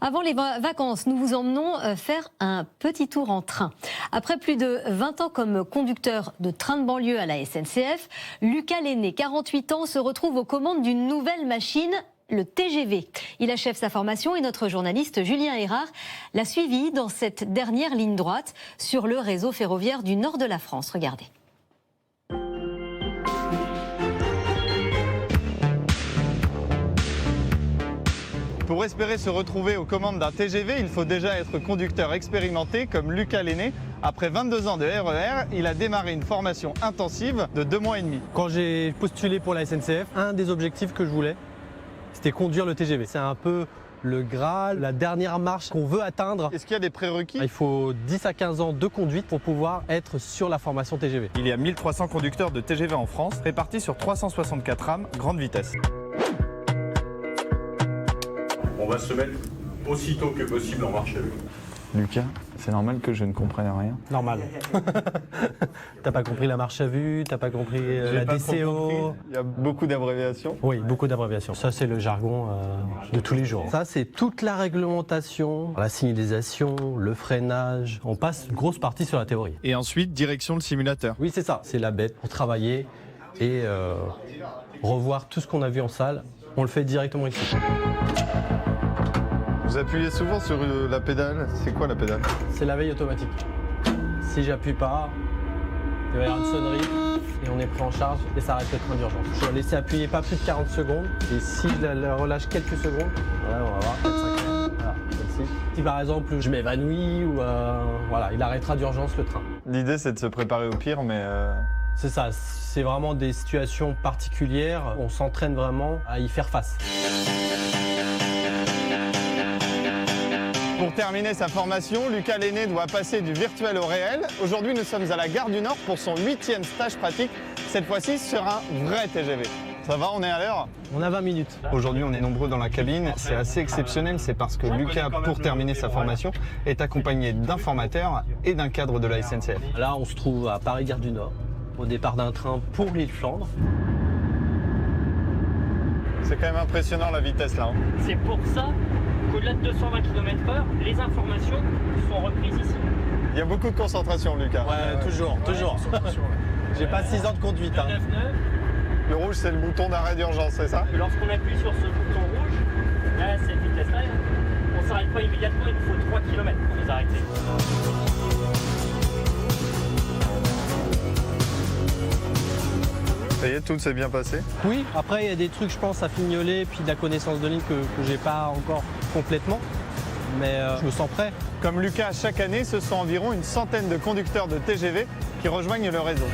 Avant les vacances, nous vous emmenons faire un petit tour en train. Après plus de 20 ans comme conducteur de train de banlieue à la SNCF, Lucas Lenné, 48 ans, se retrouve aux commandes d'une nouvelle machine, le TGV. Il achève sa formation et notre journaliste Julien Erard l'a suivi dans cette dernière ligne droite sur le réseau ferroviaire du nord de la France. Regardez. Pour espérer se retrouver aux commandes d'un TGV, il faut déjà être conducteur expérimenté comme Lucas Lenné. Après 22 ans de RER, il a démarré une formation intensive de 2 mois et demi. Quand j'ai postulé pour la SNCF, un des objectifs que je voulais, c'était conduire le TGV. C'est un peu le Graal, la dernière marche qu'on veut atteindre. Est-ce qu'il y a des prérequis? Il faut 10 à 15 ans de conduite pour pouvoir être sur la formation TGV. Il y a 1300 conducteurs de TGV en France, répartis sur 364 rames grande vitesse. On va se mettre aussitôt que possible en marche à vue. Lucas, c'est normal que je ne comprenne rien. Normal. T'as pas compris la marche à vue, t'as pas compris la DCO. Il y a beaucoup d'abréviations. Oui, beaucoup d'abréviations. Ça, c'est le jargon de tous les jours. Ça, c'est toute la réglementation, la signalisation, le freinage. On passe une grosse partie sur la théorie. Et ensuite, direction le simulateur. Oui, c'est ça. C'est la bête pour travailler et revoir tout ce qu'on a vu en salle. On le fait directement ici. Vous appuyez souvent sur la pédale. C'est quoi la pédale? C'est la veille automatique. Si j'appuie pas, il va y avoir une sonnerie et on est pris en charge et ça arrête le train d'urgence. Je dois laisser appuyer pas plus de 40 secondes et si je la relâche quelques secondes, voilà, on va voir 4-5. Voilà, comme si par exemple je m'évanouis ou voilà, il arrêtera d'urgence le train. L'idée c'est de se préparer au pire, mais... C'est ça, c'est vraiment des situations particulières. On s'entraîne vraiment à y faire face. Pour terminer sa formation, Lucas Lenné doit passer du virtuel au réel. Aujourd'hui, nous sommes à la gare du Nord pour son 8e stage pratique, cette fois-ci sur un vrai TGV. Ça va, on est à l'heure? On a 20 minutes. Aujourd'hui, on est nombreux dans la cabine. C'est assez exceptionnel, c'est parce que Lucas, pour terminer sa formation, est accompagné d'un formateur et d'un cadre de la SNCF. Là, on se trouve à Paris-Gare du Nord, au départ d'un train pour l'île Flandre. C'est quand même impressionnant la vitesse là. C'est pour ça qu'au-delà de 220 km/h, les informations sont reprises ici. Il y a beaucoup de concentration, Lucas. Ouais, toujours. J'ai pas 6 ans de conduite. 9-9. Le rouge, c'est le bouton d'arrêt d'urgence, c'est ça? Lorsqu'on appuie sur ce bouton rouge, là, cette vitesse-là, on ne s'arrête pas immédiatement, il nous faut 3 km pour nous arrêter. Ça y est, tout s'est bien passé? Oui, après il y a des trucs je pense à fignoler puis de la connaissance de ligne que j'ai pas encore complètement. Mais je me sens prêt. Comme Lucas, chaque année, ce sont environ une centaine de conducteurs de TGV qui rejoignent le réseau.